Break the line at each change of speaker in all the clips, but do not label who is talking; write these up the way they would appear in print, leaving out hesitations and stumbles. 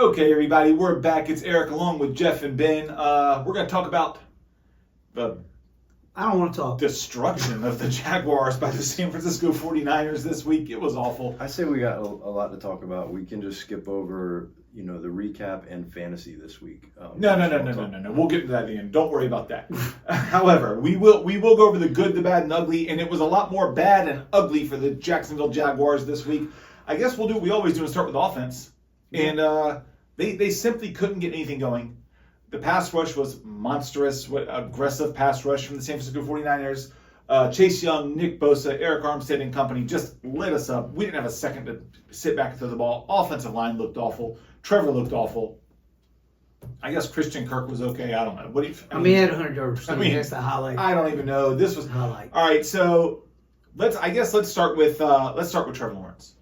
Okay, everybody, we're back. It's Eric along with Jeff and Ben. We're going to talk about the
I don't want to talk.
destruction of the Jaguars by the San Francisco 49ers this week. It was awful.
I say we got a lot to talk about. We can just skip over, the recap and fantasy this week.
No. We'll get to that at the end. Don't worry about that. However, we will go over the good, the bad, and ugly, and it was a lot more bad and ugly for the Jacksonville Jaguars this week. I guess we'll do what we always do and start with offense. And they simply couldn't get anything going. The pass rush was monstrous, aggressive pass rush from the San Francisco 49ers. Chase Young, Nick Bosa, Eric Armstead and company just lit us up. We didn't have a second to sit back and throw the ball. Offensive line looked awful. Trevor looked awful. I guess Christian Kirk was okay. I don't know. What do you?
He had 100 yards. That's the highlight.
I don't even know. This was
highlight.
All right, so let's start with Trevor Lawrence.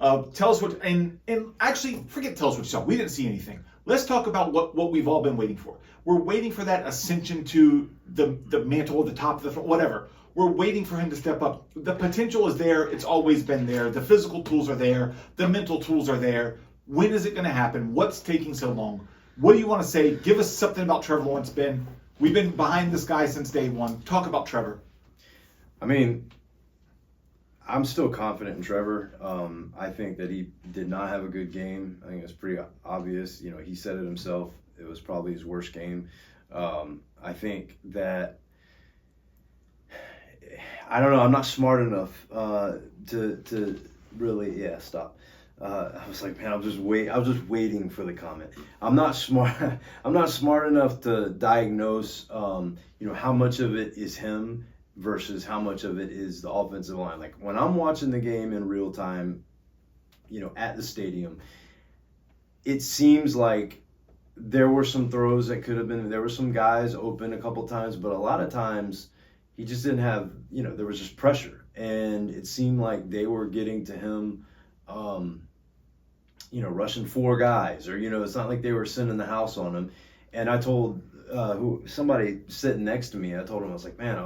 Tell us what, and actually, forget tell us what you saw. We didn't see anything. Let's talk about what we've all been waiting for. We're waiting for that ascension to the mantle, the top of the throne, whatever. We're waiting for him to step up. The potential is there. It's always been there. The physical tools are there. The mental tools are there. When is it going to happen? What's taking so long? What do you want to say? Give us something about Trevor Lawrence, Ben. We've been behind this guy since day one. Talk about Trevor.
I'm still confident in Trevor. I think that he did not have a good game. I think it's pretty obvious. He said it himself. It was probably his worst game. I think that, I don't know, I'm not smart enough to really, stop. I was like, man, I was just waiting for the comment. I'm not smart. I'm not smart enough to diagnose, how much of it is him versus how much of it is the offensive line. Like when I'm watching the game in real time, at the stadium, it seems like there were some throws that could have been, there were some guys open a couple times, but a lot of times he just didn't have, there was just pressure. And it seemed like they were getting to him, rushing four guys, or, it's not like they were sending the house on him. And I told somebody sitting next to me, I told him, I was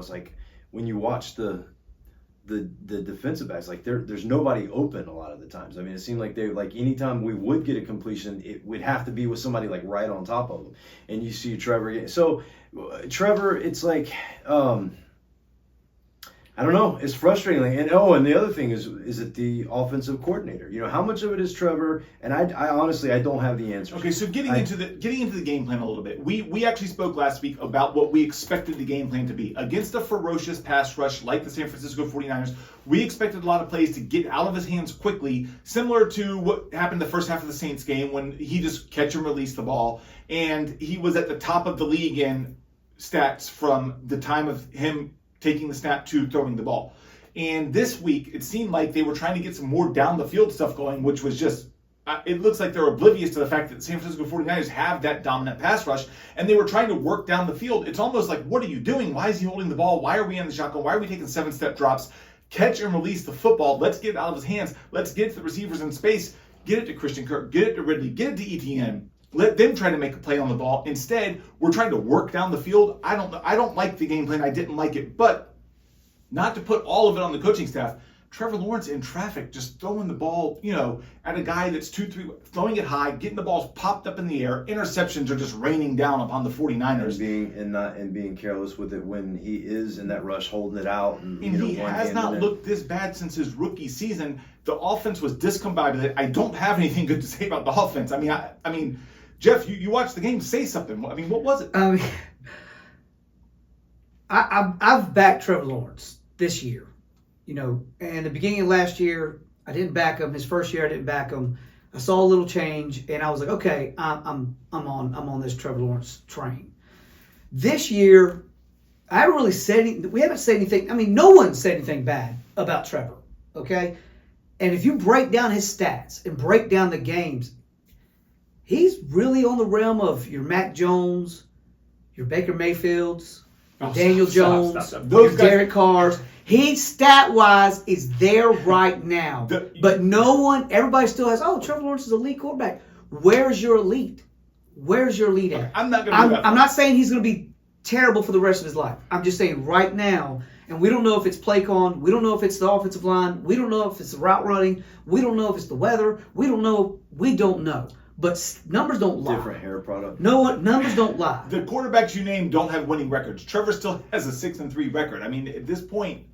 like, when you watch the defensive backs, like there's nobody open a lot of the times. It seemed like anytime we would get a completion, it would have to be with somebody like right on top of them. And you see Trevor. So Trevor, it's like, I don't know. It's frustrating. And the other thing is it the offensive coordinator? How much of it is Trevor? And I honestly, I don't have the answer.
Okay, so getting into the game plan a little bit. We actually spoke last week about what we expected the game plan to be. Against a ferocious pass rush like the San Francisco 49ers, we expected a lot of plays to get out of his hands quickly, similar to what happened the first half of the Saints game when he just catch and release the ball. And he was at the top of the league in stats from the time of him taking the snap to throwing the ball. And this week, it seemed like they were trying to get some more down the field stuff going, which was just, it looks like they're oblivious to the fact that the San Francisco 49ers have that dominant pass rush, and they were trying to work down the field. It's almost like, what are you doing? Why is he holding the ball? Why are we in the shotgun? Why are we taking 7-step drops? Catch and release the football. Let's get it out of his hands. Let's get it to the receivers in space. Get it to Christian Kirk. Get it to Ridley. Get it to ETN. Let them try to make a play on the ball. Instead, we're trying to work down the field. I don't like the game plan. I didn't like it. But not to put all of it on the coaching staff, Trevor Lawrence in traffic, just throwing the ball, at a guy that's 2-3, throwing it high, getting the balls popped up in the air. Interceptions are just raining down upon the 49ers.
And being careless with it when he is in that rush, holding it out. And
he has not looked this bad since his rookie season. The offense was discombobulated. I don't have anything good to say about the offense. I mean, Jeff, you watched the game. Say something. What was it?
I've backed Trevor Lawrence this year. And the beginning of last year, I didn't back him. His first year, I didn't back him. I saw a little change, and I was like, okay, I'm on this Trevor Lawrence train. This year, I haven't really said anything. We haven't said anything. No one said anything bad about Trevor. Okay, and if you break down his stats and break down the games, he's really on the realm of your Mac Jones, your Baker Mayfields, your Daniel Jones,
stop.
your Derek Carrs. He, stat-wise, is there right now. But everybody still has, Trevor Lawrence is an elite quarterback. Where's your elite? Where's your elite at?
I'm not
saying he's going to be terrible for the rest of his life. I'm just saying right now, and we don't know if it's play calling, we don't know if it's the offensive line, we don't know if it's the route running, we don't know if it's the weather, we don't know. but numbers don't lie.
Different hair product.
No, numbers don't lie.
The quarterbacks you name don't have winning records. Trevor still has a 6-3 record. I mean, at this point,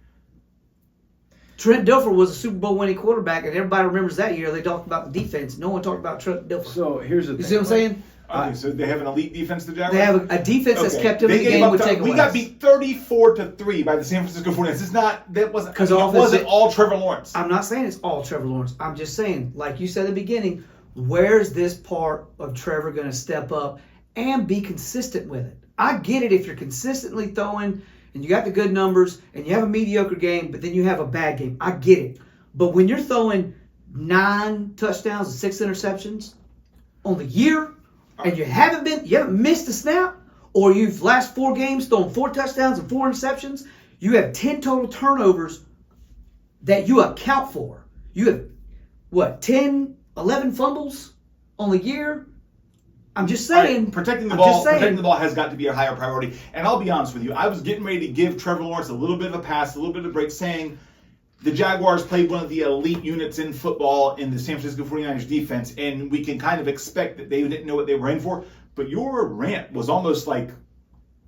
Trent Dilfer was a Super Bowl winning quarterback, and everybody remembers that year. They talked about the defense. No one talked about Trent Dilfer.
So here's the thing.
You see what I'm saying?
okay, so they have an elite defense, the Jaguars?
They have a defense that's
Okay.
kept them
They
in the
gave
game
up
with
to-
takeaways.
We got beat 34-3 by the San Francisco 49ers. That wasn't
'Cause
it
offense-
wasn't all Trevor Lawrence.
I'm not saying it's all Trevor Lawrence. I'm just saying, like you said at the beginning, where's this part of Trevor going to step up and be consistent with it? I get it if you're consistently throwing and you got the good numbers and you have a mediocre game, but then you have a bad game. I get it. But when you're throwing 9 touchdowns and 6 interceptions on the year, and you haven't missed a snap, or you've last 4 games thrown 4 touchdowns and 4 interceptions, you have 10 total turnovers that you account for. You have 10, 11 fumbles on the year. I'm just saying.
Right, protecting the
I'm
ball,
just saying.
protecting the ball has got to be a higher priority. And I'll be honest with you, I was getting ready to give Trevor Lawrence a little bit of a pass, a little bit of a break, saying the Jaguars played one of the elite units in football in the San Francisco 49ers defense, and we can kind of expect that they didn't know what they were in for. But your rant was almost like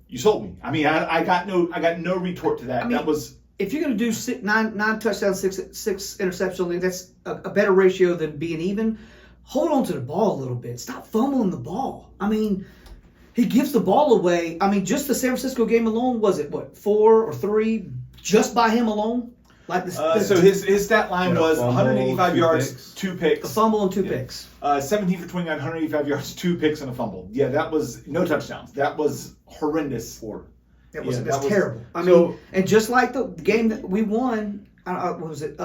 you sold me. I mean, I got no retort to that.
I mean,
that was
if you're going to do 9 touchdowns, 6 interceptions, that's a better ratio than being even. Hold on to the ball a little bit. Stop fumbling the ball. I mean, he gives the ball away. I mean, just the San Francisco game alone, was it 4 or 3 just by him alone? Like
so his stat line was
fumble,
185
2
yards,
picks.
2 picks.
a fumble and 2 picks.
17 for 29, 185 yards, 2 picks and a fumble. Yeah, that was no touchdowns. That was horrendous.
4.
That was,
Yeah,
that's
that was-
terrible. I
so-
mean, and just like the game that we won, what was it?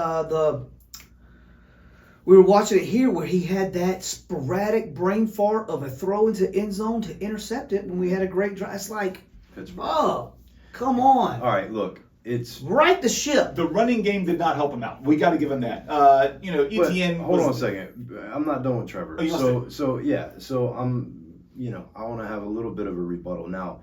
We were watching it here where he had that sporadic brain fart of a throw into end zone to intercept it when we had a great drive. It's like,
Pittsburgh.
oh, come on.
All right, look, it's.
Right the ship.
The running game did not help him out. We got to give him that.
But
ETN.
hold on a
was,
second. I'm not done with Trevor.
Oh, you want
So I'm, I want to have a little bit of a rebuttal now.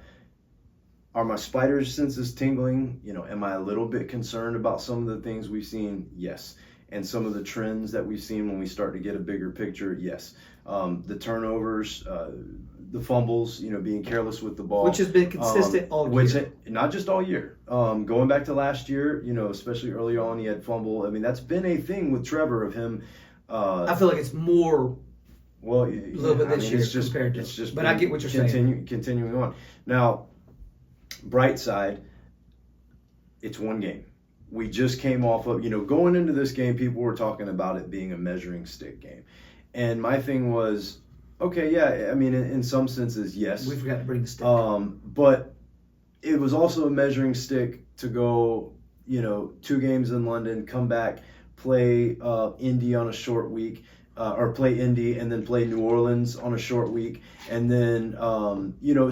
Are my spider senses tingling? Am I a little bit concerned about some of the things we've seen? Yes. And some of the trends that we've seen when we start to get a bigger picture? Yes. The turnovers, the fumbles, being careless with the ball.
Which has been consistent all year.
Not just all year. Going back to last year, especially early on, he had fumble. I mean, that's been a thing with Trevor of him.
I feel like it's more.
Well,
a little bit this year compared to.
It's just
but I get what you're saying.
Continuing on. Now, bright side, it's one game. We just came off of, going into this game, people were talking about it being a measuring stick game. And my thing was, okay, yeah, I mean, in some senses, yes.
We forgot to bring the stick.
But it was also a measuring stick to go, 2 games in London, come back, play Indy on a short week, or play Indy and then play New Orleans on a short week. And then,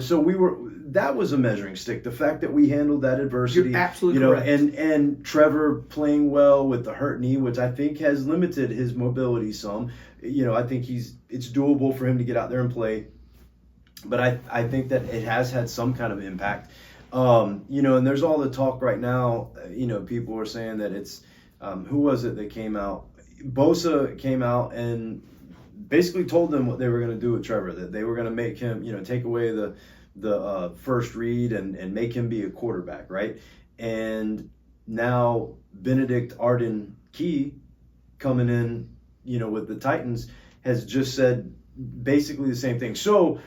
so that was a measuring stick. The fact that we handled that adversity.
You're absolutely correct.
And Trevor playing well with the hurt knee, which I think has limited his mobility some. I think it's doable for him to get out there and play. But I think that it has had some kind of impact. And there's all the talk right now, people are saying that it's, who was it that came out? Bosa came out and basically told them what they were going to do with Trevor, that they were going to make him, take away the first read and make him be a quarterback, right? And now Benedict Arden Key coming in, with the Titans has just said basically the same thing. So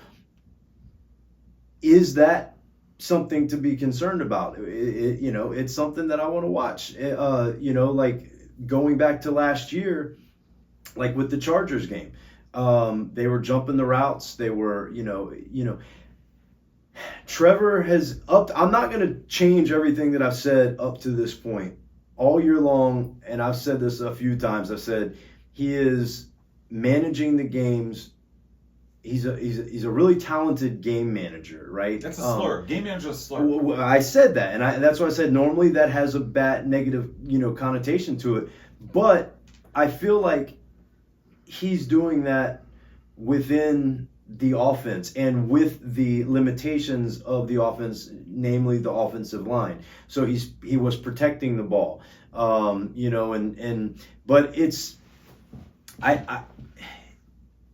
is that something to be concerned about? It's something that I want to watch. Like going back to last year, like with the Chargers game, they were jumping the routes. They were, Trevor has upped. I'm not going to change everything that I've said up to this point all year long. And I've said this a few times. I've said he is managing the games. He's a really talented game manager, right?
That's a slur. Game manager is a slur.
I said that, and that's why I said normally that has a bad negative, connotation to it. But I feel like he's doing that within the offense and with the limitations of the offense, namely the offensive line. So he was protecting the ball, but it's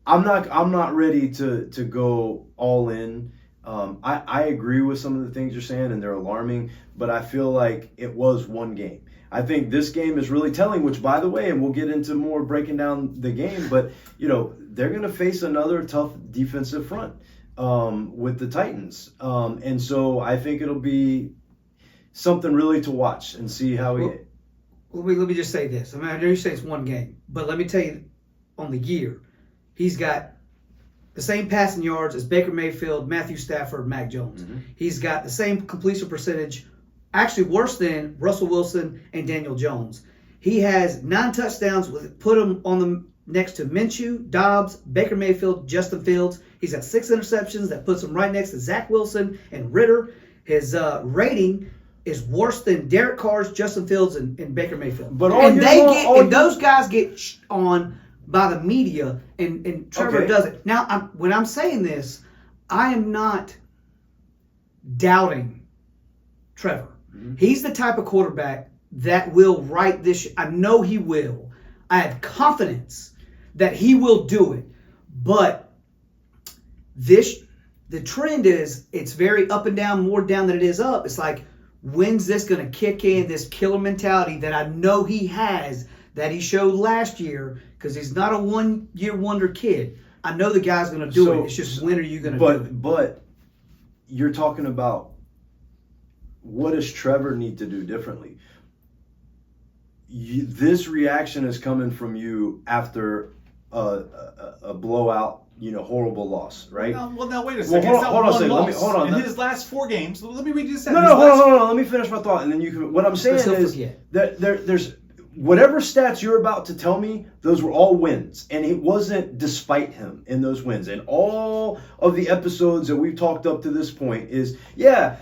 I'm not ready to go all in. I agree with some of the things you're saying, and they're alarming, but I feel like it was one game. I think this game is really telling, which, by the way, and we'll get into more breaking down the game, but, they're going to face another tough defensive front with the Titans. And so I think it'll be something really to watch and see how we...
Let me just say this. I mean, I know you say it's one game, but let me tell you, on the year, he's got the same passing yards as Baker Mayfield, Matthew Stafford, Mac Jones.
Mm-hmm.
He's got the same completion percentage, actually worse than Russell Wilson and Daniel Jones. He has 9 touchdowns, put him on the next to Minshew, Dobbs, Baker Mayfield, Justin Fields. He's got 6 interceptions. That puts him right next to Zach Wilson and Ritter. His rating is worse than Derek Carr's, Justin Fields, and Baker Mayfield. But those guys get on by the media, and Trevor does it. Now, when I'm saying this, I am not doubting Trevor. Mm-hmm. He's the type of quarterback that will right this. I know he will. I have confidence that he will do it. But the trend is it's very up and down, more down than it is up. It's like, when's this going to kick in, this killer mentality that I know he has, that he showed last year, because he's not a one-year wonder kid. I know the guy's going to do it. It's just, when are you going to do it?
But you're talking about, what does Trevor need to do differently? This reaction is coming from you after a blowout, horrible loss, right?
Well, now wait a second.
Hold on a second. Hold on.
In his last 4 games, let me read you this.
Hold on. Let me finish my thought, and then you can. What I'm saying is that there's whatever stats you're about to tell me, those were all wins, and it wasn't despite him in those wins. And all of the episodes that we've talked up to this point is,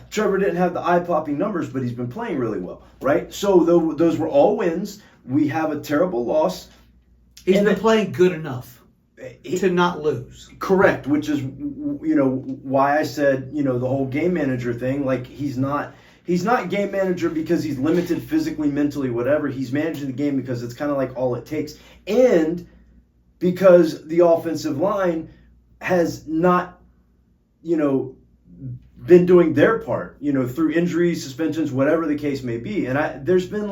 Trevor didn't have the eye-popping numbers, but he's been playing really well, right? So those were all wins. We have a terrible loss.
He's been playing good enough to not lose.
Correct, which is, why I said, the whole game manager thing. Like, he's not game manager because he's limited physically, mentally, whatever. He's managing the game because it's kind of like all it takes. And because the offensive line has not, been doing their part, through injuries, suspensions, whatever the case may be. And there's been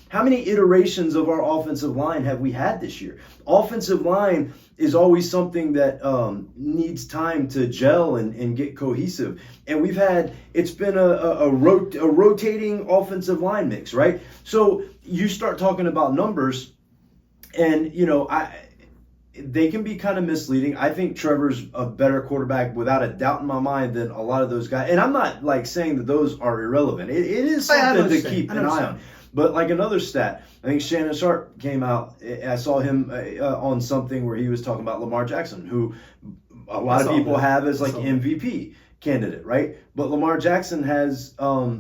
how many iterations of our offensive line have we had this year? Offensive line is always something that needs time to gel and get cohesive. And it's been a rotating offensive line mix, right? So you start talking about numbers, and, they can be kind of misleading. I think Trevor's a better quarterback without a doubt in my mind than a lot of those guys. And I'm not saying that those are irrelevant. It is something to keep an eye on. But another stat, I think Shannon Sharp came out. I saw him on something where he was talking about Lamar Jackson, who a lot of people have as MVP candidate, right? But Lamar Jackson has, what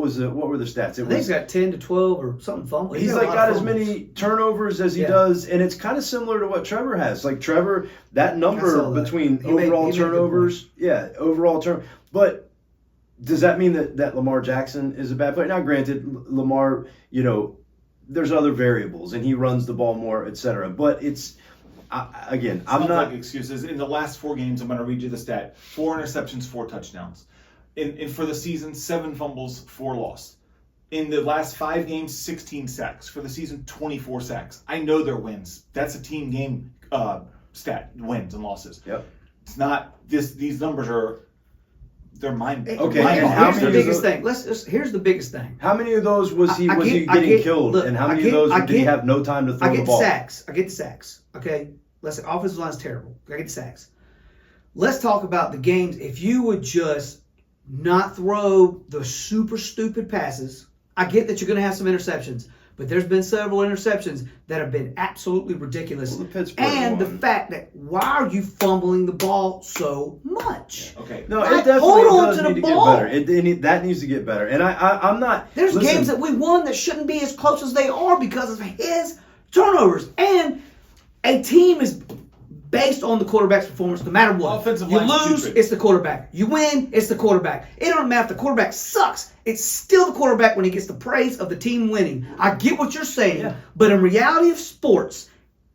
were the stats?
I think he's got 10 to 12 or something fumbles.
He's got as many turnovers as he does, and it's kind of similar to what Trevor has. Trevor, that number between overall turnovers, but does that mean that Lamar Jackson is a bad player? Now, granted, Lamar, there's other variables, and he runs the ball more, etc. But it's, again, I'm not...
excuses. In the last 4 games, I'm going to read you the stat. 4 interceptions, 4 touchdowns. In for the season, 7 fumbles, 4 lost. In the last 5 games, 16 sacks. For the season, 24 sacks. I know they're wins. That's a team game stat, wins and losses.
Yep.
It's not this. These numbers are... They're mind.
Okay,
and here's the biggest thing. Here's the biggest thing.
How many of those was he getting killed, and how many of those did he have no time to throw the ball?
I get the sacks. Okay, listen, offensive line's terrible. I get the sacks. Let's talk about the games. If you would just not throw the super stupid passes, I get that you're going to have some interceptions, but there's been several interceptions that have been absolutely ridiculous.
Well,
the fact that, why are you fumbling the ball so much?
Yeah. Okay.
No, it definitely does need to get better. That needs to get better. And I'm not...
There's games that we won that shouldn't be as close as they are because of his turnovers. And a team is based on the quarterback's performance no matter what. You lose, it's the quarterback. You win, it's the quarterback. It don't matter if the quarterback sucks. It's still the quarterback when he gets the praise of the team winning. I get what you're saying, but in reality of sports,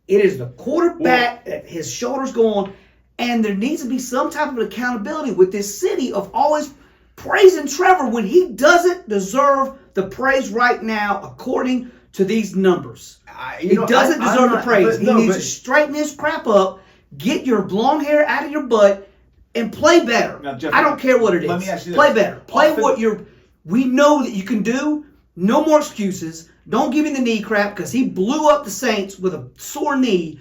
It is the quarterback that his shoulders go on, and there needs to be some type of accountability with this city of always praising Trevor when he doesn't deserve the praise right now according to these numbers. He doesn't deserve the praise. He needs to straighten his crap up, get your long hair out of your butt, and play better.
Now, Jeff,
I don't care what it is.
Let me ask you
play
this.
better. Play what you're. We know that you can do. No more excuses. Don't give him the knee crap because he blew up the Saints with a sore knee.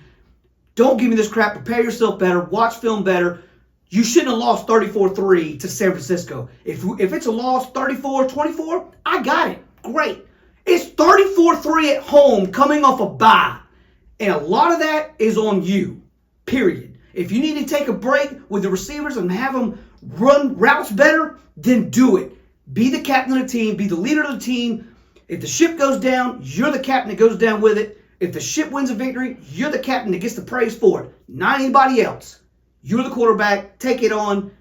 Don't give me this crap. Prepare yourself better. Watch film better. You shouldn't have lost 34-3 to San Francisco. If it's a loss 34-24, I got it. Great. It's 34-3 at home coming off a bye. And a lot of that is on you. Period. If you need to take a break with the receivers and have them run routes better, then do it. Be the captain of the team. Be the leader of the team. If the ship goes down, you're the captain that goes down with it. If the ship wins a victory, you're the captain that gets the praise for it. Not anybody else. You're the quarterback. Take it on.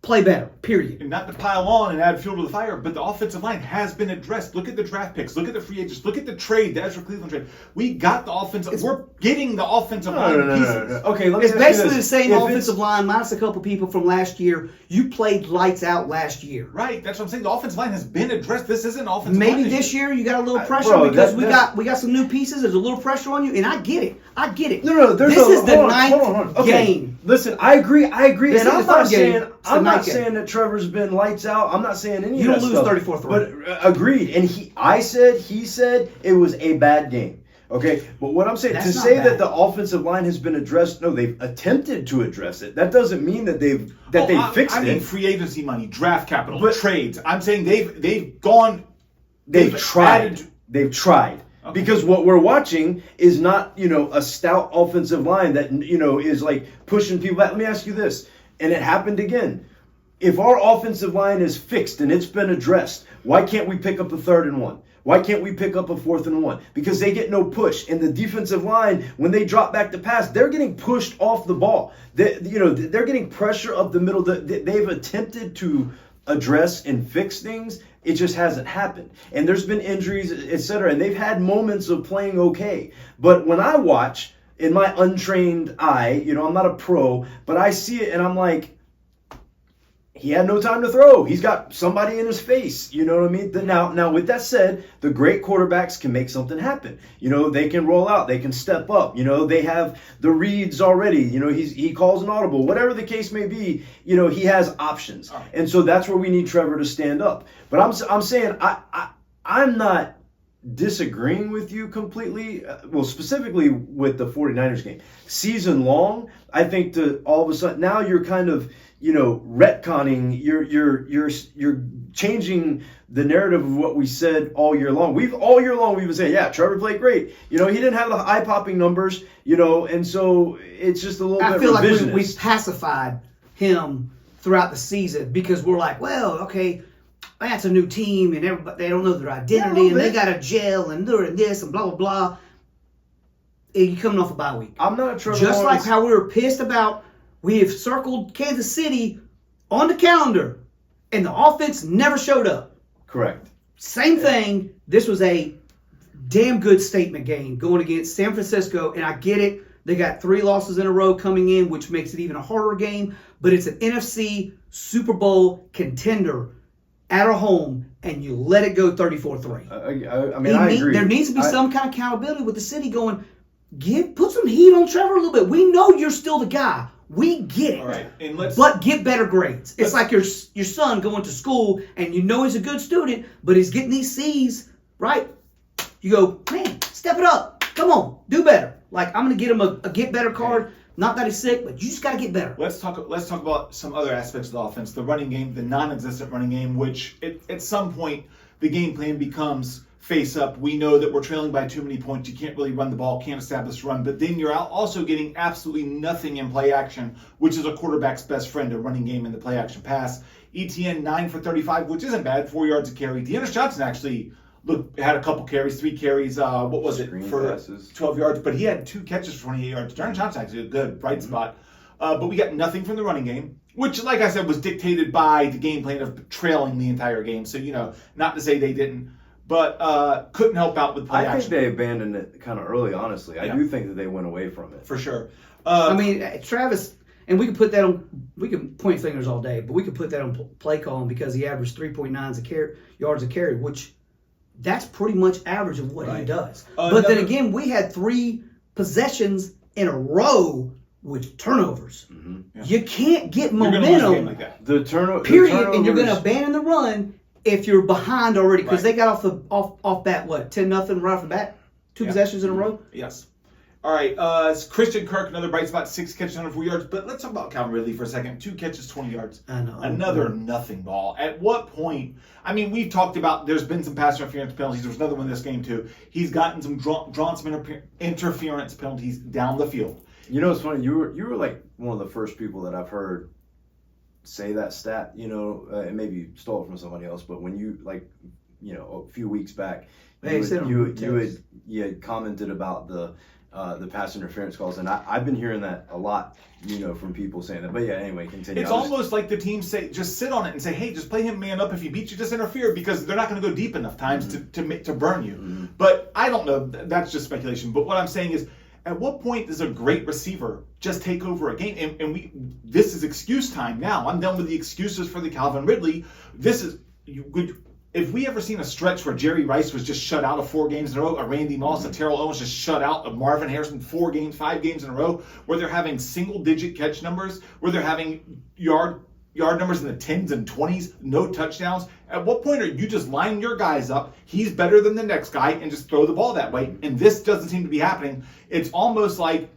Play better. Period.
And not to pile on and add fuel to the fire, but the offensive line has been addressed. Look at the draft picks. Look at the free agents. Look at the trade, the Ezra Cleveland trade. We got the offensive. We're getting the offensive line pieces.
No. Okay, let me
It's
ask you
basically
this.
the same
If
offensive line minus a couple people from last year. You played lights out last year.
Right, that's what I'm saying. The offensive line has been addressed. This isn't offensive
Maybe
line
this
issue.
year you got a little pressure
bro,
because
that-
we got some new pieces. There's a little pressure on you, and I get it.
No.
This is the ninth
Okay,
game.
listen, I agree,
This
and
is
I'm
the
not
third game.
saying
It's the
I'm not
ninth game.
saying that Trevor's been lights out. I'm not saying any
You
of
don't
that
lose
stuff.
34-3.
But agreed, and he said it was a bad game. Okay, but what I'm saying
That's
to
not
say
bad.
that the offensive line has been addressed, no, they've attempted to address it. That doesn't mean that they fixed
I mean
it.
free agency money, draft capital,
But-
trades. I'm saying they've gone.
They've tried.
added-
They've tried.
Okay.
Because what we're watching is not, a stout offensive line that, is like pushing people back. Let me ask you this, and it happened again. If our offensive line is fixed and it's been addressed, why can't we pick up a 3rd and 1? Why can't we pick up a 4th and 1? Because they get no push. And the defensive line, when they drop back to pass, they're getting pushed off the ball. They're getting pressure up the middle. They've attempted to address and fix things. It just hasn't happened. And there's been injuries, etc. And they've had moments of playing okay. But when I watch, in my untrained eye, I'm not a pro, but I see it and I'm like, he had no time to throw. He's got somebody in his face. You know what I mean? Now, with that said, the great quarterbacks can make something happen. They can roll out. They can step up. They have the reads already. He calls an audible. Whatever the case may be, he has options. And so that's where we need Trevor to stand up. But I'm saying I'm not disagreeing with you completely. Well, specifically with the 49ers game. Season long, I think to all of a sudden now you're kind of retconning, you're changing the narrative of what we said all year long. All year long we've been saying, yeah, Trevor played great. He didn't have the eye-popping numbers, and so it's just a little bit
I feel
revisionist.
like we pacified him throughout the season because we're like, well, okay, that's a new team and everybody they don't know their identity and they got to gel and doing this and blah blah blah. And you coming off a bye week.
I'm not a Trevor
Just
Lawrence.
like how we were pissed about. We have circled Kansas City on the calendar, and the offense never showed up.
Correct.
Same thing. This was a damn good statement game going against San Francisco, and I get it. They got 3 losses in a row coming in, which makes it even a harder game, but it's an NFC Super Bowl contender at our home, and you let it go 34-3.
I mean, I agree.
There needs to be some kind of accountability with the city going, put some heat on Trevor a little bit. We know you're still the guy. We get it.
All right, and
but get better grades. It's like your son going to school and you know he's a good student, but he's getting these C's, right? You go, man, step it up. Come on, do better. Like, I'm going to get him a get better card. Not that he's sick, but you just got to get better.
Let's talk about some other aspects of the offense. The running game, the non-existent running game, which at some point the game plan becomes face up. We know that we're trailing by too many points. You can't really run the ball, can't establish a run. But then you're also getting absolutely nothing in play action, which is a quarterback's best friend, a running game in the play action pass. ETN 9 for 35, which isn't bad, 4 yards a carry. Deandre Johnson actually had a couple carries, 3 carries. What was
Screen
it for
passes.
12 yards? But he had 2 catches for 28 yards. Deandre Johnson actually a good bright spot. But we got nothing from the running game, which, like I said, was dictated by the game plan of trailing the entire game. So, not to say they didn't. but couldn't help out with play
I
action.
think they abandoned it kind of early, honestly. I
Yeah.
do think that they went away from it.
For sure.
I mean, Travis, and we can put that on. We can point fingers all day, but we could put that on play calling because he averaged 3.9 yards a carry, which that's pretty much average of what he does. But then again, we had 3 possessions in a row with turnovers.
Mm-hmm.
Yeah.
You can't get
You're gonna lose a game
momentum,
like that.
period, and you're going to abandon the run if you're behind already because they got off bat 10-0 right off the bat, 2 possessions in a row.
Yes. All right. It's Christian Kirk, another bright spot, 6 catches, 104 yards. But let's talk about Calvin Ridley for a second. 2 catches, 20 yards.
I know.
Another nothing ball. At what point? I mean, we've talked about there's been some pass interference penalties. There's another one in this game too. He's gotten some drawn some interference penalties down the field.
You know, it's funny. You were like one of the first people that I've heard say that stat. You know, and maybe you stole it from somebody else. But when you a few weeks back, you had commented about the pass interference calls, and I've been hearing that a lot, from people saying that. But yeah, anyway, continue.
It's almost like the team say, just sit on it and say, hey, just play him man up. If he beats you, just interfere because they're not going to go deep enough times to burn you. Mm-hmm. But I don't know. That's just speculation. But what I'm saying is, at what point does a great receiver just take over a game? And this is excuse time now. I'm done with the excuses for the Calvin Ridley. If we ever seen a stretch where Jerry Rice was just shut out of 4 games in a row, a Randy Moss, a Terrell Owens just shut out, a Marvin Harrison 5 games in a row, where they're having single-digit catch numbers, where they're having yard numbers in the 10s and 20s, no touchdowns. At what point are you just lining your guys up? He's better than the next guy, and just throw the ball that way. And this doesn't seem to be happening. It's almost like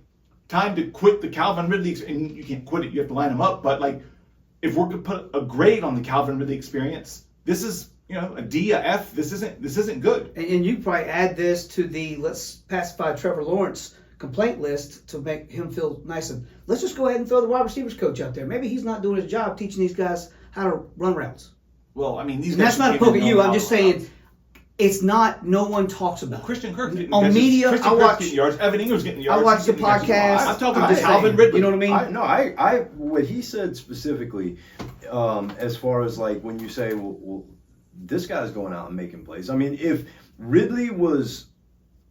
time to quit the Calvin Ridley, and you can't quit it. You have to line him up. But like, if we're going to put a grade on the Calvin Ridley experience, this is a D, a F. This isn't good.
And you probably add this to the let's pacify Trevor Lawrence complaint list to make him feel nice. And let's just go ahead and throw the wide receivers coach out there. Maybe he's not doing his job teaching these guys how to run routes.
Well, I mean, these
and
guys.
That's not a poke at you. I'm just saying it's not. No one talks about it.
Christian Kirk getting
on media.
Christian Kirk's getting yards. Evan Ingram's getting yards.
I watch the podcast.
I'm talking about Calvin Ridley.
You know what I mean?
What he said specifically, as far as like when you say, well, this guy's going out and making plays. I mean, if Ridley was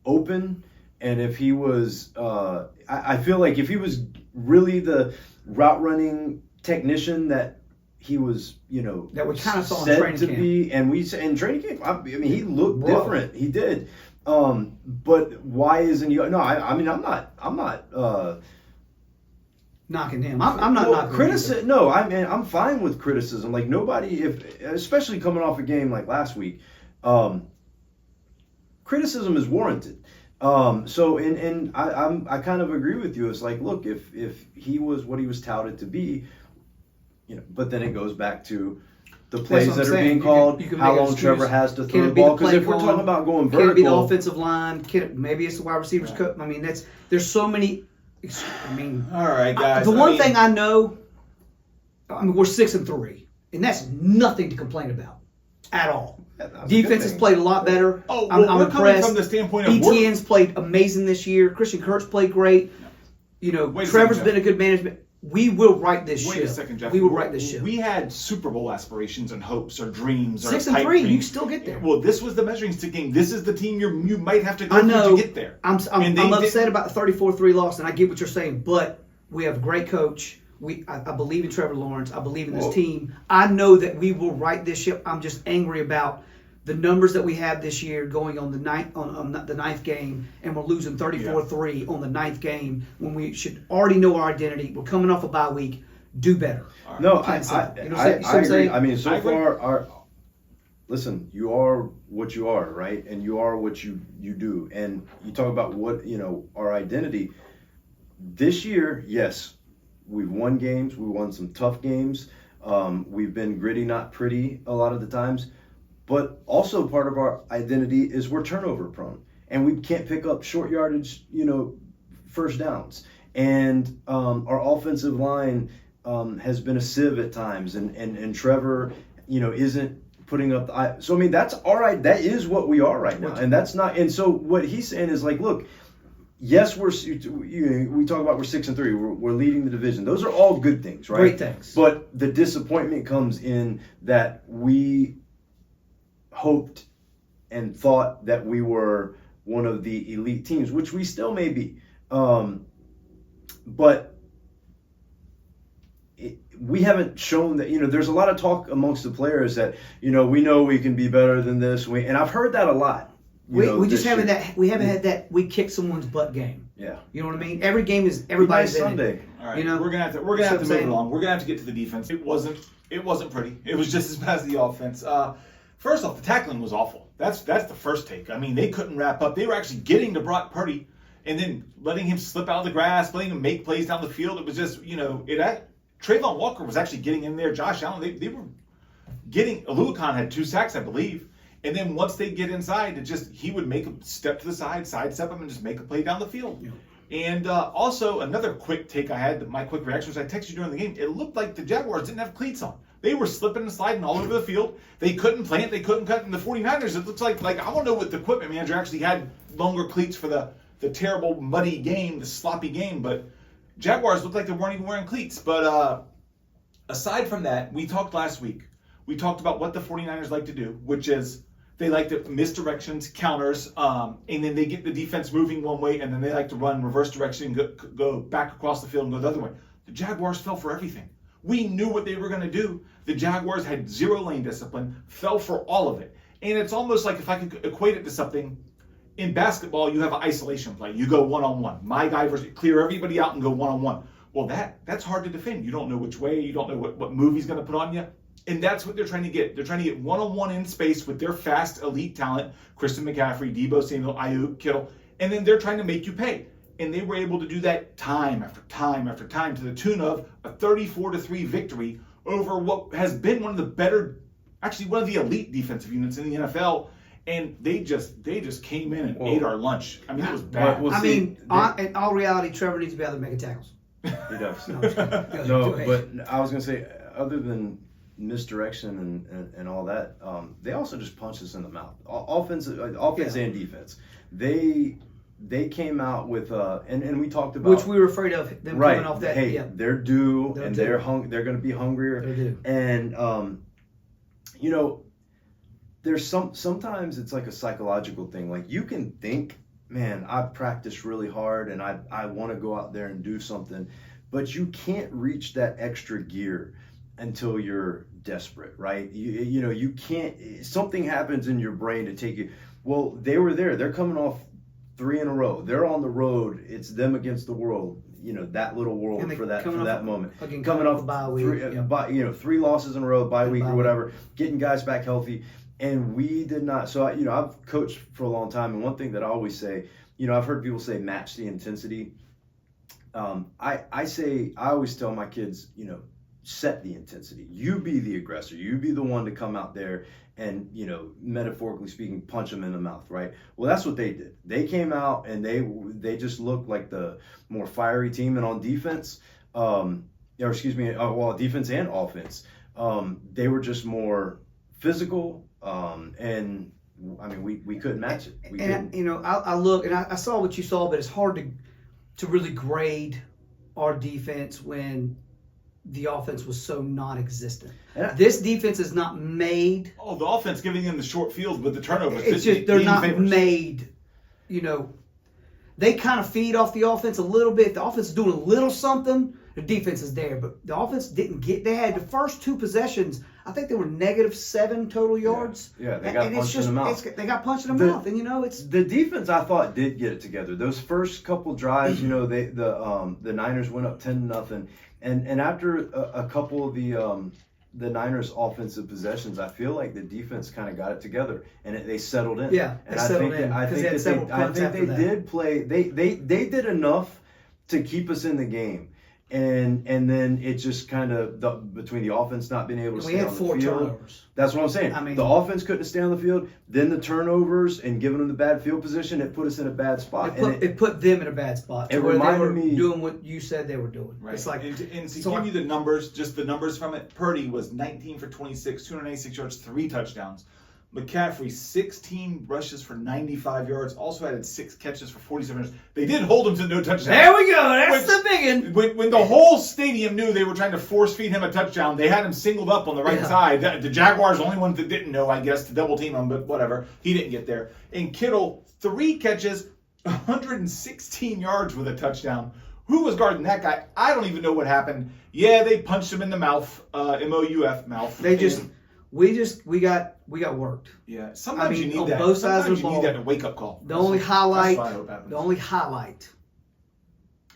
open and if he was, I feel like if he was really the route running technician that he was,
that we kind of saw in
said
training
to
camp.
be, and we in training camp, I mean, he looked different. He did. But why isn't he? No, I mean, I'm not.
Knocking him. I'm not knocking
criticism. No, I mean, I'm fine with criticism. Like nobody, especially coming off a game like last week, criticism is warranted. So I kind of agree with you. It's like, look, if he was what he was touted to be, but then it goes back to the plays that are being called, how long Trevor has to throw the ball. Because if we're talking about going vertical,
can it be the offensive line? Maybe it's the wide receivers coach. I mean, there's so many. I mean,
all right, guys.
The one thing I know, we're 6-3, and that's nothing to complain about at all. Defense has played a lot better.
Oh,
I'm
we're
impressed.
coming from the standpoint of
ETN's played amazing this year. Christian Kirk's played great. Trevor's been a good management. We will right this ship.
Wait a second, Jeff.
We will right this ship.
We had Super Bowl aspirations and hopes or dreams.
6-3, you still get there.
Well, this was the measuring stick game. This is the team you might have to go through to get there.
I'm upset about the 34-3 loss, and I get what you're saying, but we have a great coach. I believe in Trevor Lawrence. I believe in this team. I know that we will right this ship. I'm just angry about the numbers that we have this year going on the ninth game, and we're losing 34-3 on the ninth game when we should already know our identity. We're coming off a bye week. Do better.
Right. No, I agree. I mean, so far, listen, you are what you are, right? And you are what you do. And you talk about what, our identity. This year, yes, we've won games. We won some tough games. We've been gritty, not pretty a lot of the times. But also part of our identity is we're turnover prone. And we can't pick up short yardage, first downs. And our offensive line has been a sieve at times. And Trevor, isn't putting up the... So, I mean, that's all right. That is what we are right now. And that's not... And so what he's saying is like, look, yes, we talk about we're 6-3. We're leading the division. Those are all good things, right?
Great things.
But the disappointment comes in that we hoped and thought that we were one of the elite teams, which we still may be. But we haven't shown that, there's a lot of talk amongst the players that, we know we can be better than this. And I've heard that a lot.
We haven't had that we kick someone's butt game.
Yeah.
You know what I mean? Every game is everybody's in
Sunday.
it.
All right. We're gonna have to move it along. We're gonna have to get to the defense. It wasn't pretty. It was just as bad as the offense. First off, the tackling was awful. That's the first take. I mean, they couldn't wrap up. They were actually getting to Brock Purdy and then letting him slip out of the grass, letting him make plays down the field. It was just, Trayvon Walker was actually getting in there. Josh Allen, they were getting. Aluakon had 2 sacks, I believe. And then once they get inside, he would make a step to the side, sidestep him, and just make a play down the field. Yeah. And also, another quick take I had, my quick reaction was I texted you during the game. It looked like the Jaguars didn't have cleats on. They were slipping and sliding all over the field. They couldn't plant, they couldn't cut. And the 49ers, it looks like I don't know what the equipment manager actually had longer cleats for the terrible, muddy game, the sloppy game. But Jaguars looked like they weren't even wearing cleats. But aside from that, we talked last week. We talked about what the 49ers like to do, which is they like to misdirections, counters, and then they get the defense moving one way, and then they like to run reverse direction, go back across the field and go the other way. The Jaguars fell for everything. We knew what they were going to do. The Jaguars had 0 lane discipline, fell for all of it. And it's almost like, if I could equate it to something, in basketball, you have an isolation play. You go one-on-one. My guy versus clear everybody out and go one-on-one. Well, that's hard to defend. You don't know which way. You don't know what move he's going to put on you. And that's what they're trying to get. They're trying to get one-on-one in space with their fast, elite talent, Christian McCaffrey, Deebo Samuel, Ayuk, Kittle, and then they're trying to make you pay. And they were able to do that time after time after time to the tune of a 34-3 victory over what has been one of the better, actually one of the elite defensive units in the NFL. And they just came in and ate our lunch. I mean, it was bad.
In all reality, Trevor needs to be able to make tackles.
He does.
No,
but I was going to say, other than misdirection and all that, they also just punched us in the mouth. Offense and defense. They came out with and we talked about,
which we were afraid of them coming off that.
Hey, they're due, and they're going to be hungrier.
They're due.
And there's sometimes it's like a psychological thing. Like, you can think, man, I've practiced really hard and I want to go out there and do something, but you can't reach that extra gear until you're desperate, right? You can't, something happens in your brain to take you. Well, they were there. They're coming off 3 in a row. They're on the road. It's them against the world. That little world for that moment. Coming off bye week, 3 losses in a row, bye week or whatever, getting guys back healthy. And we did not. So, I've coached for a long time. And one thing that I always say, I've heard people say match the intensity. I always tell my kids, set the intensity. You be the aggressor. You be the one to come out there and, metaphorically speaking, punch them in the mouth, right? Well, that's what they did. They came out and they just looked like the more fiery team. And on defense, defense and offense, they were just more physical. And I mean, we couldn't match it.
I look and I saw what you saw, but it's hard to really grade our defense when the offense was so non-existent. This defense is not made.
Oh, the offense giving them the short field with the turnovers.
It's just they're not made. They kind of feed off the offense a little bit. The offense is doing a little something. The defense is there, but the offense didn't get. They had the first 2 possessions. I think they were -7 total yards.
Yeah, they got punched in the mouth.
They got punched in the mouth, and it's
the defense. I thought did get it together. Those first couple drives, the Niners went up 10-0, and after a couple of the Niners' offensive possessions, I feel like the defense kind of got it together and they settled in.
Yeah,
and I think they did play. They did enough to keep us in the game. And then it just kind of between the offense not being able to stay on the field.
We had 4 turnovers.
That's what I'm saying. I mean, the offense couldn't stay on the field. Then the turnovers and giving them the bad field position, it put us in a bad spot.
It put them in a bad spot.
It reminded me
doing what you said they were doing.
Right.
It's like,
and to give you the numbers, just the numbers from it. Purdy was 19 for 26, 286 yards, 3 touchdowns. McCaffrey, 16 rushes for 95 yards. Also added 6 catches for 47 yards. They did hold him to no touchdowns.
There we go. That's the big one.
When the whole stadium knew they were trying to force feed him a touchdown, they had him singled up on the right side. The Jaguars, the only ones that didn't know, I guess, to double team him, but whatever. He didn't get there. And Kittle, 3 catches, 116 yards with a touchdown. Who was guarding that guy? I don't even know what happened. Yeah, they punched him in the mouth, M-O-U-f, mouth.
We got worked.
Yeah, sometimes you need
on
that.
both sides of the
Sometimes you
ball.
need that wake up call.
The only highlight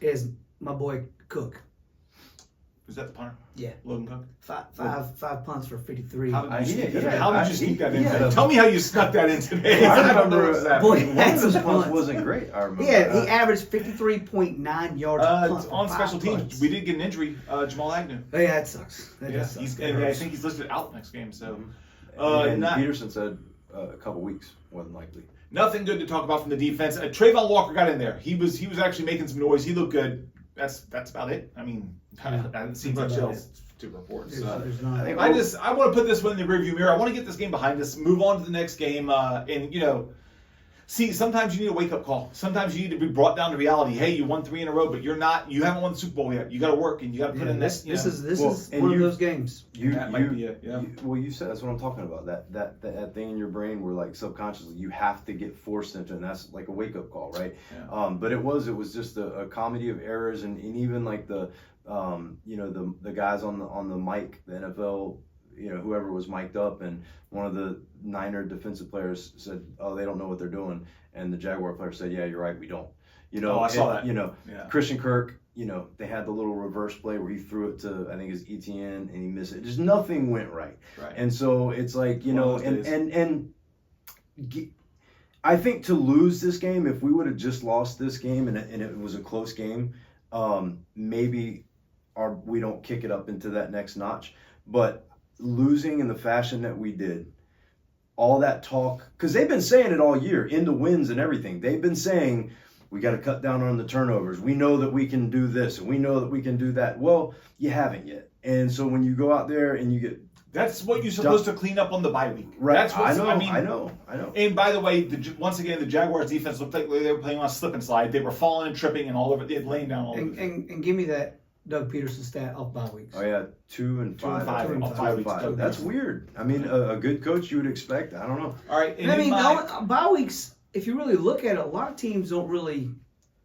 is my boy Cook.
Is that the punter?
Yeah.
Logan Cook?
Five punts for 53.
How did you sneak that in?
Yeah.
Tell me how you snuck that in today.
I remember
Boy,
one of those punts wasn't great. I remember.
Yeah, he averaged 53.9 yards a punt
on special teams.
punts.
We did get an injury, Jamal Agnew.
Oh, yeah, that sucks. That
Yeah,
does suck.
and I think he's listed out next game. So,
And Peterson said a couple weeks wasn't likely.
Nothing good to talk about from the defense. Trayvon Walker got in there. He was actually making some noise. He looked good. That's about it. I mean, I haven't seen much else to report. So. I want to put this one in the rearview mirror. I want to get this game behind us, move on to the next game, and see, sometimes you need a wake up call. Sometimes you need to be brought down to reality. Hey, you won 3 in a row, but you haven't won the Super Bowl yet. You got to work and you got to put in this.
This is one of those games.
Well, you said that's what I'm talking about. That thing in your brain where like subconsciously you have to get forced into, and that's like a wake up call, right? Yeah. But it was just a comedy of errors, and even like the guys on the mic, the NFL. Whoever was mic'd up, and one of the Niner defensive players said, "Oh, they don't know what they're doing," and the Jaguar player said, "Yeah, you're right, we don't."
I saw that.
Christian Kirk, they had the little reverse play where he threw it to, I think it's ETN, and he missed it. Just nothing went right. And so it's like, and I think to lose this game, if we would have just lost this game and it was a close game, maybe we don't kick it up into that next notch, but losing in the fashion that we did, all that talk, because they've been saying it all year, into wins and everything. They've been saying, we got to cut down on the turnovers. We know that we can do this, and we know that we can do that. Well, you haven't yet. And so when you go out there and you get...
That's what you're supposed to clean up on the bye week.
Right.
That's
I know.
And by the way, once again, the Jaguars defense looked like they were playing on a slip and slide. They were falling and tripping and all over. They had laying down all over.
And give me that Doug Peterson stat off bye weeks.
Oh yeah, 2 and 5
off 5 weeks.
That's weird. I mean, a good coach you would expect. I don't know.
All right.
Bye weeks. If you really look at it, a lot of teams don't really.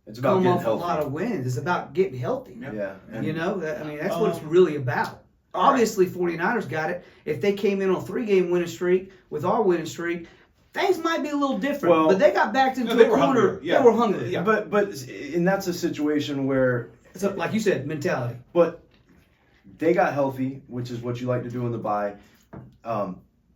It's about
come
getting
off
healthy.
A lot of wins. It's about getting healthy.
Yeah.
That's what it's really about. Obviously, 49ers got it. If they came in on a 3-game winning streak with our winning streak, things might be a little different.
Well,
but they got backed into a corner. They were hungry.
Yeah.
But and that's a situation where,
it's like you said, mentality.
But they got healthy, which is what you like to do in the bye.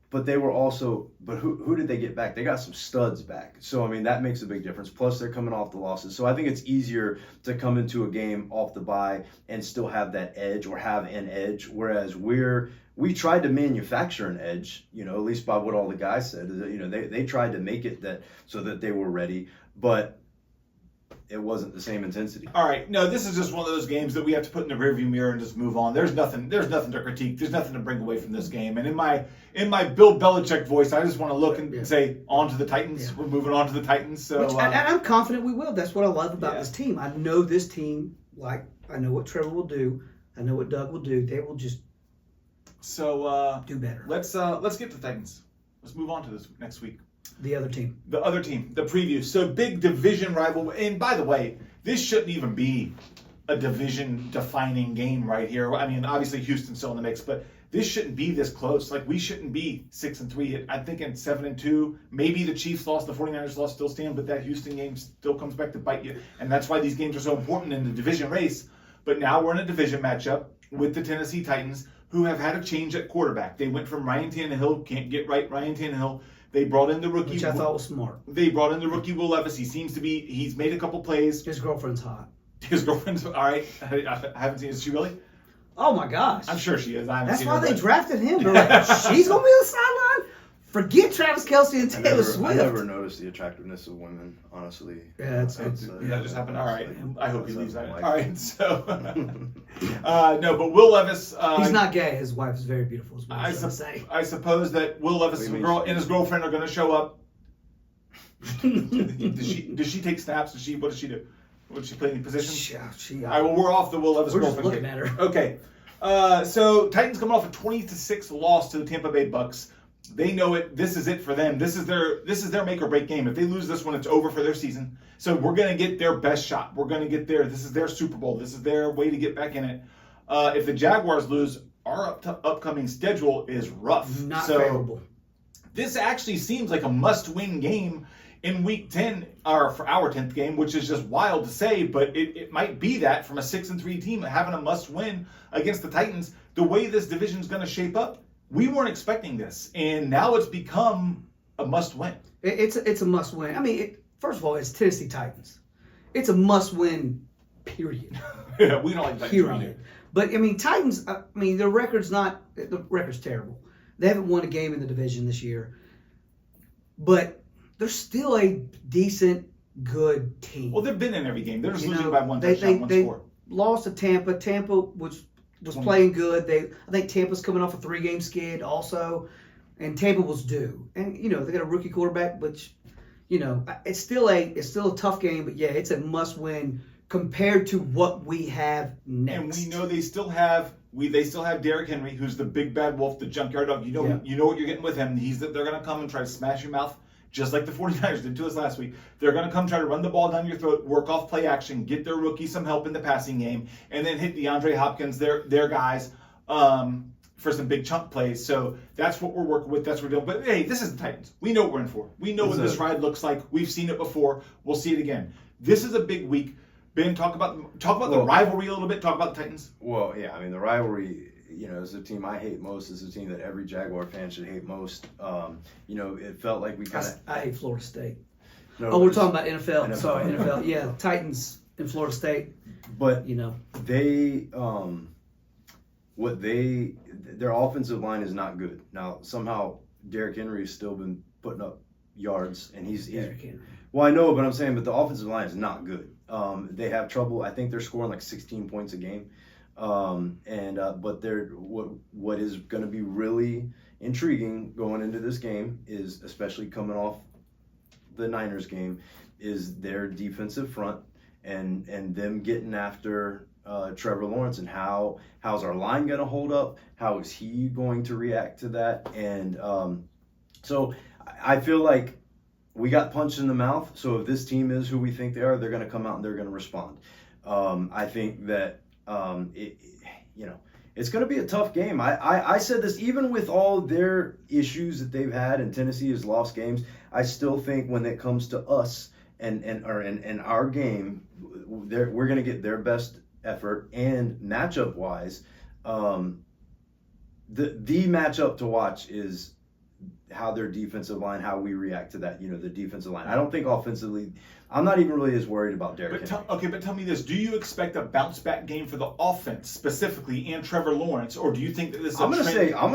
But they were also, who did they get back? They got some studs back. So, I mean, that makes a big difference. Plus, they're coming off the losses. So, I think it's easier to come into a game off the bye and still have that edge or have an edge. Whereas we tried to manufacture an edge, at least by what all the guys said. They tried to make it so that they were ready. But it wasn't the same intensity.
All right. No, this is just one of those games that we have to put in the rearview mirror and just move on. There's nothing to critique. There's nothing to bring away from this game. And in my Bill Belichick voice, I just want to look and say, on to the Titans. Yeah. We're moving on to the Titans. So
and I'm confident we will. That's what I love about this team. I know this team, I know what Trevor will do. I know what Doug will do. They will just do better.
Let's get to the Titans. Let's move on to this next week.
The other team,
the preview. So big division rival. And by the way, this shouldn't even be a division-defining game right here. I mean, obviously Houston's still in the mix, but this shouldn't be this close. Like, we shouldn't be 6-3. I'm thinking 7-2. Maybe the Chiefs lost, the 49ers lost, still stand, but that Houston game still comes back to bite you. And that's why these games are so important in the division race. But now we're in a division matchup with the Tennessee Titans, who have had a change at quarterback. They went from Ryan Tannehill, can't get right Ryan Tannehill. They brought in the rookie.
Which I thought was smart.
They brought in the rookie Will Levis. He's made a couple plays.
His girlfriend's hot.
His girlfriend's all right. I haven't seen. Is she really?
Oh my gosh.
I'm sure she is.
That's why they drafted him. They're like, she's gonna be on the sideline. Forget Travis Kelce and
I
Taylor
never,
Swift.
I never noticed the attractiveness of women, honestly.
Yeah, it's
That just happened. All right. I hope he leaves that.
Like-
All right. So, no, but Will Levis.
He's not gay. His wife is very beautiful. Is what
I,
I was gonna say.
I suppose that Will Levis
What do you
and
mean?
his girlfriend are going to show up. Does she take snaps? What does she do? Does she play any positions?
She,
All right. Well, we're off the Will Levis
we're just
girlfriend.
looking
kick.
at her.
Okay. So Titans coming off a 20-6 loss to the Tampa Bay Bucks. They know it. This is it for them. This is their make or break game. If they lose this one, it's over for their season. So we're gonna get their best shot. We're gonna get this is their Super Bowl. This is their way to get back in it. If the Jaguars lose, our upcoming schedule is rough.
Not
so
favorable.
this actually seems like a must-win game in Week 10, or for our 10th game, which is just wild to say, but it might be that from a 6-3 team having a must-win against the Titans. The way this division is going to shape up, we weren't expecting this, and now it's become a must-win.
It's a must win. I mean, first of all, it's Tennessee Titans. It's a must win. Period.
Yeah, we don't like Titans around here.
Period. But I mean, Titans. I mean, the record's terrible. They haven't won a game in the division this year, but they're still a decent, good team.
Well, they've been in every game. They're just
You
losing
know,
by one
they
touchdown, one score.
lost to Tampa. Tampa was playing good. I think Tampa's coming off a 3-game skid also, and Tampa was due. And they got a rookie quarterback, which it's still a tough game. But yeah, it's a must win compared to what we have next.
And we know they still have Derrick Henry, who's the big bad wolf, the junkyard dog. You know what you're getting with him. They're going to come and try to smash your mouth, just like the 49ers did to us last week. They're going to come try to run the ball down your throat, work off play action, get their rookie some help in the passing game, and then hit DeAndre Hopkins, their guys, for some big chunk plays. So that's what we're working with. That's what we're doing. But hey, this is the Titans. We know what we're in for. We know what this ride looks like. We've seen it before. We'll see it again. This is a big week. Ben, talk about the rivalry a little bit. Talk about the Titans.
Well, yeah, I mean, the rivalry, is the team I hate most. Is the team that every Jaguar fan should hate most. It felt like we kind of...
I hate Florida State.
No,
we're talking about NFL.
NFL.
Sorry, NFL. Yeah, Titans in Florida State.
But,
they,
their offensive line is not good. Now, somehow, Derrick Henry has still been putting up yards, and he's
Derrick Henry.
Well, I know, but I'm saying, but the offensive line is not good. They have trouble. I think they're scoring like 16 points a game. But they're what is going to be really intriguing going into this game is, especially coming off the Niners game, is their defensive front and them getting after Trevor Lawrence, and how's our line going to hold up? How is he going to react to that? And so I feel like we got punched in the mouth. So if this team is who we think they are, they're going to come out and they're going to respond. I think that it's going to be a tough game. I said this, even with all their issues that they've had, and Tennessee has lost games, I still think when it comes to us and our game, we're going to get their best effort. And matchup wise, the matchup to watch is how their defensive line, how we react to that, the defensive line. I don't think offensively, I'm not even really as worried about Derrick Henry.
But tell me this. Do you expect a bounce back game for the offense specifically and Trevor Lawrence, or do you think that this is
I'm gonna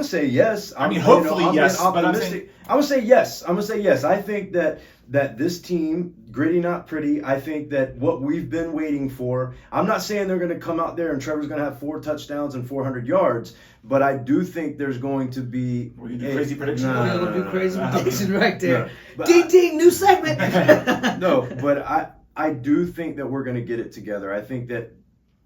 say yes.
Hopefully yes, but I'm
saying, I'm gonna say yes. I think that this team, gritty not pretty, I think that what we've been waiting for, I'm not saying they're gonna come out there and Trevor's gonna have 4 touchdowns and 400 yards, but I do think there's going to be
We're gonna do crazy prediction.
We're gonna do crazy prediction right there.
No,
Ding ding, new segment.
No, but I do think that we're going to get it together. I think that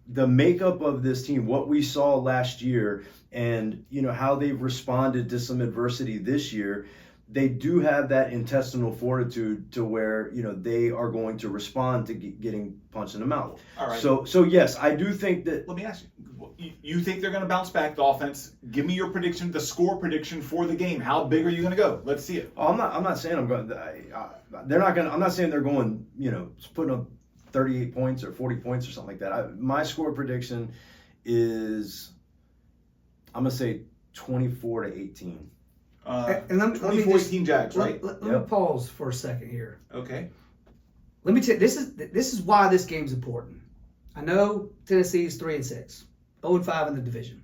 the makeup of this team, what we saw last year, and how they've responded to some adversity this year, they do have that intestinal fortitude to where they are going to respond to getting punched in the mouth.
All right.
So yes, I do think that.
Let me ask you. You think they're going to bounce back, the offense? Give me your prediction, the score prediction for the game. How big are you going to go? Let's see it.
I'm not saying I'm going. They're not going. I'm not saying they're going. Putting up 38 points or 40 points or something like that. My score prediction is, I'm going to say 24-18.
And let me
2014 Jags, right?
Let me pause for a second here.
Okay.
Let me tell you, this is why this game's important. I know Tennessee is 3-6, 0-5 in the division.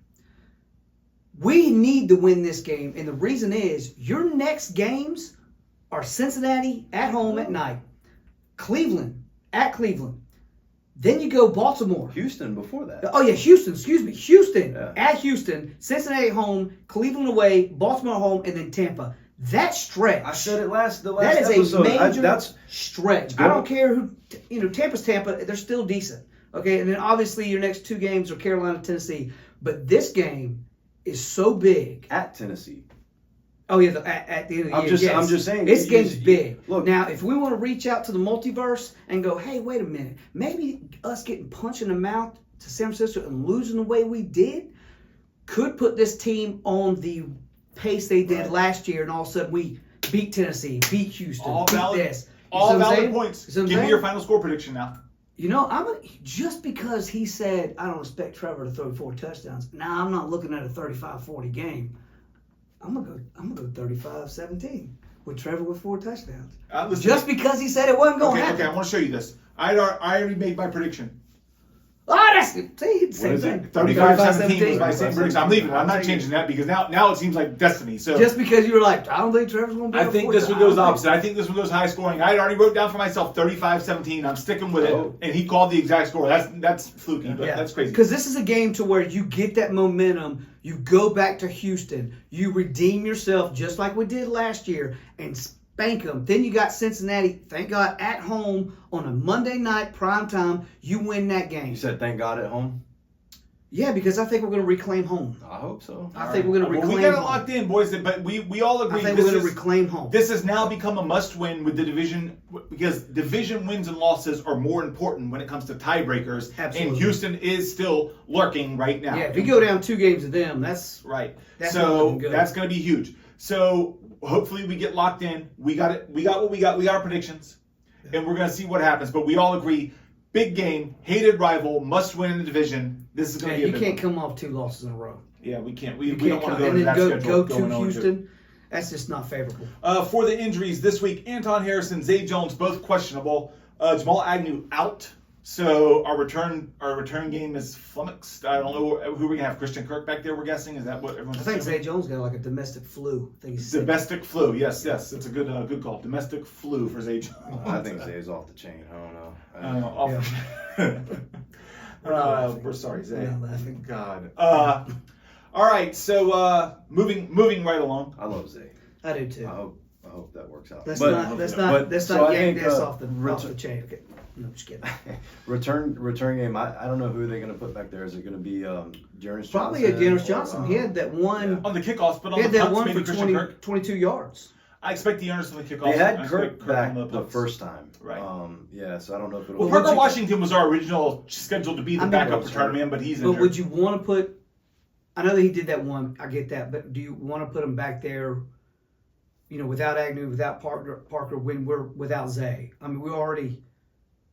We need to win this game, and the reason is your next games are Cincinnati at home at night, Cleveland at Cleveland. Then you go Baltimore.
Houston before that.
Oh, yeah, Houston. Excuse me. Houston
Yeah.
at Houston, Cincinnati at home, Cleveland away, Baltimore at home, and then Tampa. That stretch.
I said it the last
That is
episode.
a major
That's
stretch. I don't care who, Tampa's Tampa, they're still decent. Okay, and then obviously your next two games are Carolina, Tennessee. But this game is so big.
at Tennessee.
Oh, yeah, at the end of the year. Yes.
I'm just saying.
This game's big.
Look,
Now, if we want to reach out to the multiverse and go, hey, wait a minute, maybe us getting punched in the mouth to San Francisco and losing the way we did could put this team on the pace they did last year, and all of a sudden we beat Tennessee, beat Houston,
All
beat
valid-
this. You
All
see what I'm
valid
saying?
points.
You see what I'm
Give me
saying?
your final score prediction now.
I'm gonna, just because he said I don't expect Trevor to throw 4 touchdowns. Now I'm not looking at a 35-40 game. I'm gonna go 35-17 with Trevor with 4 touchdowns.
Listen,
Just because he said it wasn't going to happen.
Okay, I want to show you this. I already made my prediction.
Oh, that's see, same
is
thing.
it?
35-17 was my
35-17.
same prediction. I'm leaving. I'm not changing that because now it seems like destiny. So
Just because you were like, I don't think Trevor's going to be
I think this one goes opposite. I think this one goes high scoring. I already wrote down for myself 35-17. I'm sticking with it.
Oh.
And he called the exact score. That's fluky, but that's crazy.
Because this is a game to where you get that momentum, you go back to Houston, you redeem yourself just like we did last year, and spank them. Then you got Cincinnati, thank God, at home on a Monday night prime time. You win that game.
You said thank God at home.
Yeah, because I think we're going to reclaim home.
I hope so.
I think we're going to reclaim
we got it
home.
locked in, boys. But we all agree
I think
this
we're going to
is
reclaim home.
this has now become a must-win with the division because division wins and losses are more important when it comes to tiebreakers.
Absolutely.
And Houston is still lurking right now.
Yeah, if you go down 2 games to them, that's
right.
That's not
So
looking good.
that's going to be huge. So hopefully we get locked in. We got it. We got what we got. We got our predictions, and we're going to see what happens. But we all agree, big game, hated rival, must win in the division. This is going to be a
you
big
can't
one.
come off 2 losses in a row.
Yeah, we can't. We
You
don't
can't
want
come
to go
and
to
then
that schedule.
go to
going 0-2.
Houston. That's just not favorable.
For the injuries this week, Anton Harrison, Zay Jones, both questionable. Jamal Agnew out. So our return game is flummoxed. I don't know who we're gonna have. Christian Kirk back there. We're guessing. Is that what everyone's
I think
assuming?
Zay Jones got like a domestic flu. I think he's sick.
Domestic flu. Yes. It's a good call. Domestic flu for Zay Jones.
I think Zay's off the chain. I don't know.
We're sorry, Zay.
We're not laughing.
God. All right. So moving right along.
I love Zay.
I do too.
I hope that works out.
Let's
But-
not
but- so I
yank
think,
this
uh,
off the chain. Okay. No, just kidding.
return game. I don't know who they're going to put back there. Is it going to be Jernus
Probably a
Johnson?
Dennis
or,
Johnson. He had that one.
On the kickoffs, but on
He had
the
that
punts,
one
maybe
for
Christian
20,
Kirk.
22 yards.
I expect the Ernest on the kickoff.
They had
I
Kirk
expect
back
on the
the
punts.
first time.
Right.
Yeah, so I don't know if it'll.
Well,
would
Parker
you-
Washington was our original scheduled to be the
I mean,
backup return man, but he's
But
injured.
would you want to put? I know that he did that one. I get that, but do you want to put him back there? Without Agnew, without Parker, when we're without Zay. I mean, we're already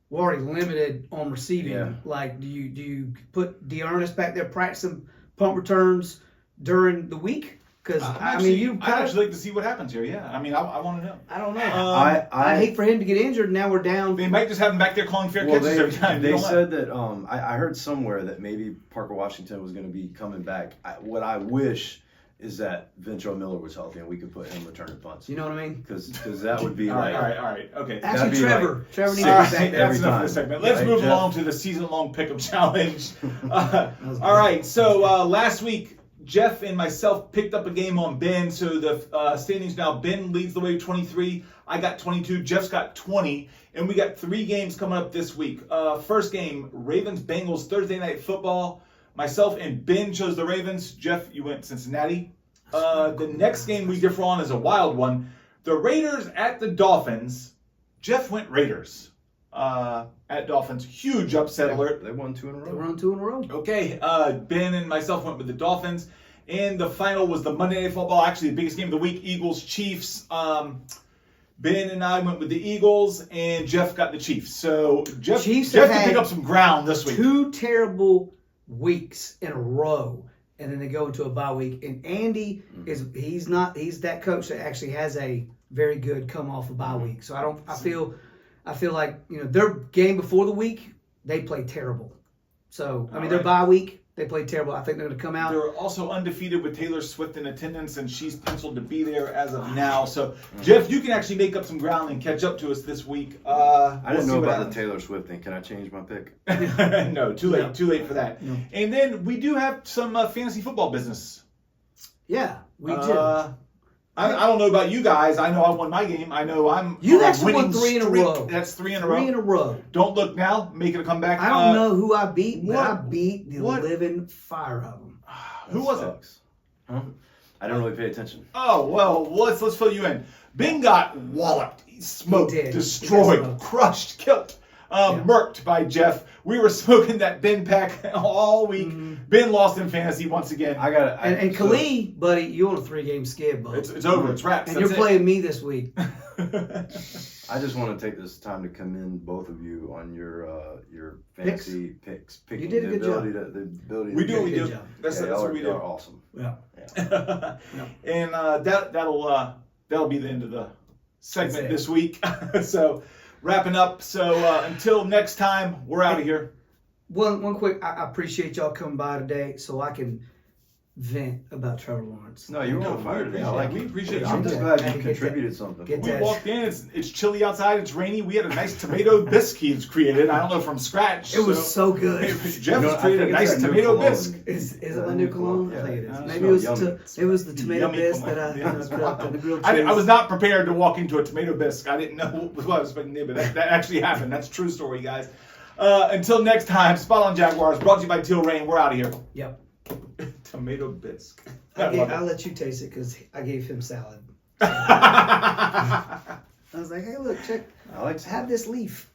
limited on receiving.
Yeah.
Like, do you put D'Ernest back there practicing punt returns during the week? Because
I'd actually like to see what happens here. Yeah, I mean, I want to know.
I don't know.
I
hate for him to get injured. Now we're down.
They might just have him back there calling fair catches every time.
They said that I heard somewhere that maybe Parker Washington was going to be coming back. What I wish is that Ventrell Miller was healthy and we could put him returning punts.
You know what I mean?
Because that would be
all
like.
right, okay.
Actually,
be
Trevor
like
Trevor needs
six-
to be back there.
That's
every
enough
time.
for the segment. Let's
Right,
move
Jeff?
along to the season-long pickup challenge. All right, so last week, Jeff and myself picked up a game on Ben. So the standings now, Ben leads the way with 23. I got 22. Jeff's got 20. And we got 3 games coming up this week. First game, Ravens-Bengals Thursday Night Football. Myself and Ben chose the Ravens. Jeff, you went Cincinnati. The next game we differ on is a wild one. The Raiders at the Dolphins. Jeff went Raiders at Dolphins. Huge upset alert.
They won 2 in a
They
row.
were on 2 in a row.
Okay, Ben and myself went with the Dolphins. And the final was the Monday Night Football, actually the biggest game of the week, Eagles-Chiefs. Ben and I went with the Eagles, and Jeff got the Chiefs. So Jeff
Chiefs
can
have
pick
had
up some ground this week.
2 terrible weeks in a row, and then they go into a bye week. And Andy he's that coach that actually has a very good come off a bye week. So I feel like their game before the week they played terrible. So I mean their bye week They played terrible. I think they're going to come out.
They're also undefeated with Taylor Swift in attendance, and she's penciled to be there as of now. So, Jeff, you can actually make up some ground and catch up to us this week.
I didn't know about the Taylor Swift thing. Can I change my pick?
No, too late.
No.
Too late for that.
No.
And then we do have some fantasy football business.
Yeah, we do.
I don't know about you guys. I know I won my game. I know I'm
You
on a
actually won
winning
3 in a
streak.
row.
That's 3 in a
3
row.
in a row.
Don't look now. Make it a comeback.
I don't know who I beat, but
what-
I beat the
what-
living fire of them.
Who was it?
Sucks. Huh? I don't really pay attention.
Oh, well, let's fill you in. Bing got walloped, smoked,
He did. He
destroyed,
got smoked.
crushed, killed, murked by Jeff. We were smoking that Ben pack all week.
Mm-hmm.
Ben lost in fantasy once again.
And Khalid, buddy, you on a 3-game skid, bud.
It's over. It's wraps.
And
That's
you're
it.
playing me this week.
I just want to take this time to commend both of you on your fantasy picks. Picking
You did a
the
good job.
ability the ability
We
to
do
pick.
what we
Good
do.
job.
That's
Yeah,
what we
y'all
do.
are awesome.
Yeah.
And that'll be the end of the segment
That's it.
this week. So wrapping up. So until next time, we're out of here.
One quick, I appreciate y'all coming by today so I can vent about Trevor Lawrence.
No, you were on fire today. I like
We
it.
appreciate
I'm
you.
just
I
glad
had
you
to get
contributed something.
get
We
that.
walked in. It's chilly outside. It's rainy. We had a nice tomato bisque he's created. I don't know from scratch.
It was so good.
Jeff has
I
created a
think
nice
it's that new
tomato
cologne.
bisque.
Is it my new cologne?
Yeah.
I think it is.
It
Maybe it
smells
was it was the tomato
Yummy
bisque
cologne.
that I
Yeah.
put up in the grilled
I
cheese.
was not prepared to walk into a tomato bisque. I didn't know what I was expecting to do, but that actually happened. That's a true story, guys. Until next time, Spot on Jaguars, brought to you by Teal Reign. We're out of here.
Yep.
Tomato bisque.
I'll let you taste it because I gave him salad. I was like, hey, look, check.
I like
Have this leaf.